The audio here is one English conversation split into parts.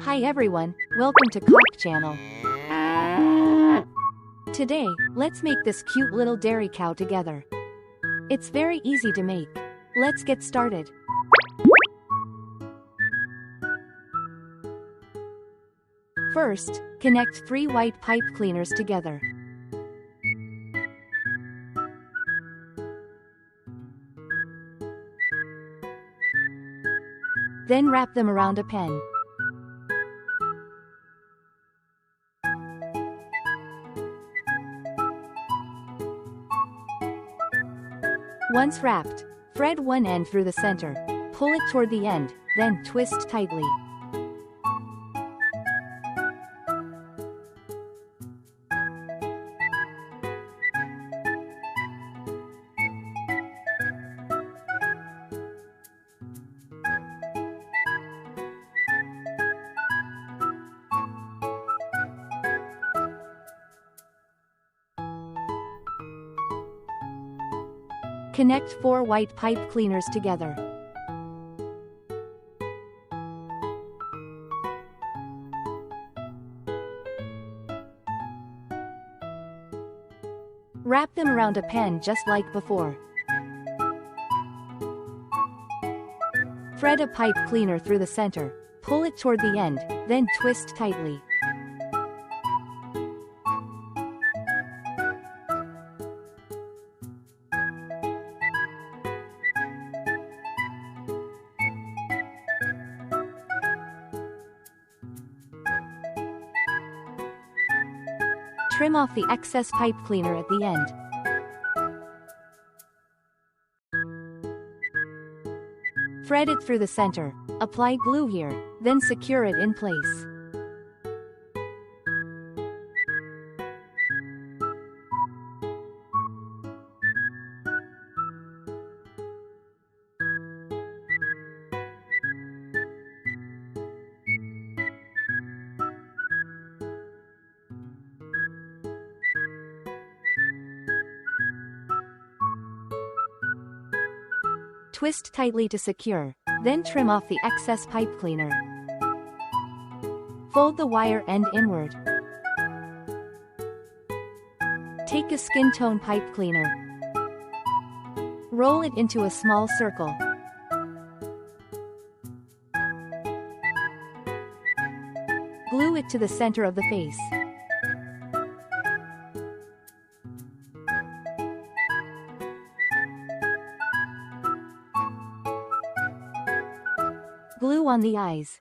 Hi everyone, welcome to Cock Channel. Today, let's make this cute little dairy cow together. It's very easy to make. Let's get started. First, connect 3 white pipe cleaners together. Then wrap them around a pen. Once wrapped, thread one end through the center. Pull it toward the end, then twist tightly. Connect 4 white pipe cleaners together. Wrap them around a pen just like before. Thread a pipe cleaner through the center. Pull it toward the end, then twist tightly. Trim off the excess pipe cleaner at the end. Thread it through the center. Apply glue here, then secure it in place. Twist tightly to secure, then trim off the excess pipe cleaner. Fold the wire end inward. Take a skin tone pipe cleaner. Roll it into a small circle. Glue it to the center of the face. Glue on the eyes.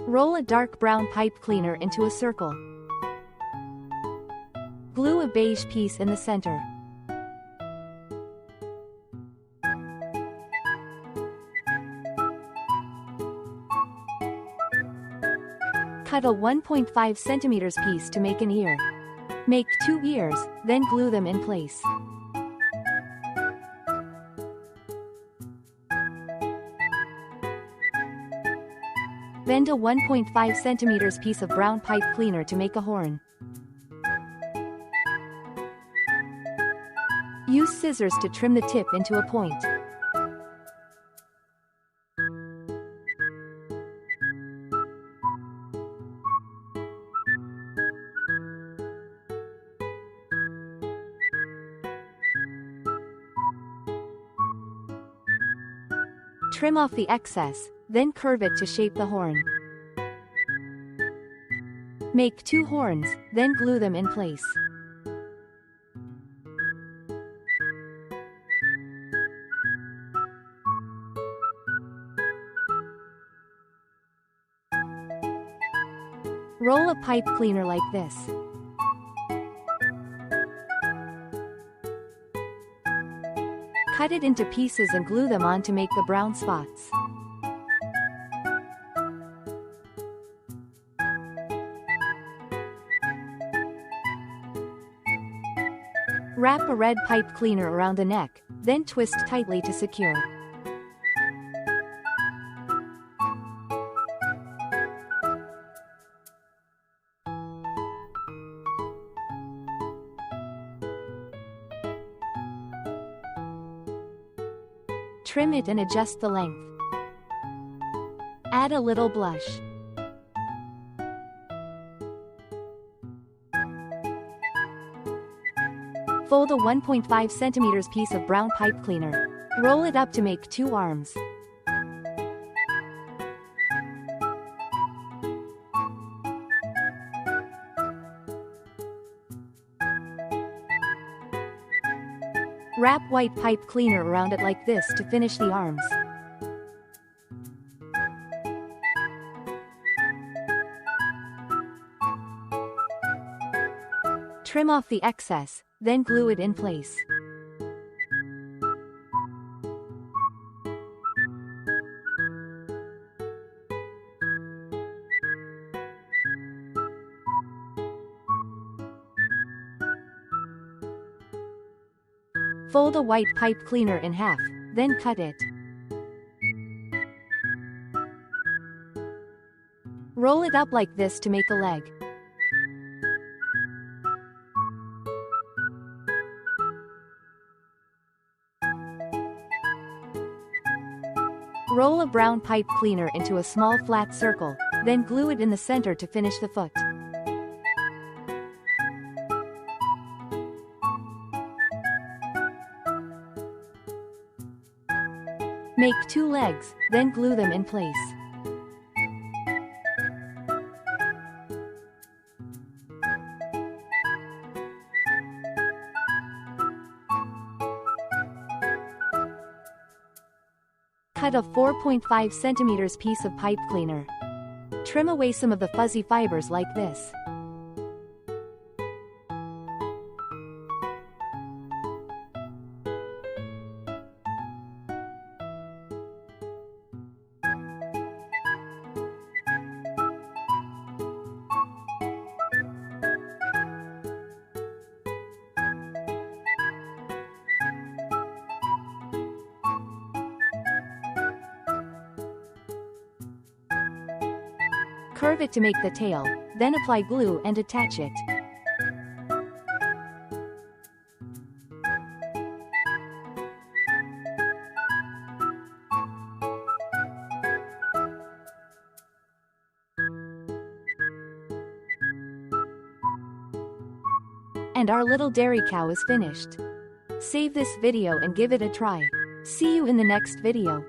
Roll a dark brown pipe cleaner into a circle. Glue a beige piece in the center. Cut a 1.5 centimeters piece to make an ear. Make 2 ears, then glue them in place. Bend a 1.5 centimeters piece of brown pipe cleaner to make a horn. Use scissors to trim the tip into a point. Trim off the excess, then curve it to shape the horn. Make 2 horns, then glue them in place. Roll a pipe cleaner like this. Cut it into pieces and glue them on to make the brown spots. Wrap a red pipe cleaner around the neck, then twist tightly to secure. Trim it and adjust the length. Add a little blush. Fold a 1.5 centimeters piece of brown pipe cleaner. Roll it up to make 2 arms. Wrap white pipe cleaner around it like this to finish the arms. Trim off the excess, then glue it in place. Fold a white pipe cleaner in half, then cut it. Roll it up like this to make a leg. Roll a brown pipe cleaner into a small flat circle, then glue it in the center to finish the foot. Make 2 legs, then glue them in place. Cut a 4.5 centimeters piece of pipe cleaner. Trim away some of the fuzzy fibers like this. Curve it to make the tail, then apply glue and attach it. And our little dairy cow is finished. Save this video and give it a try. See you in the next video.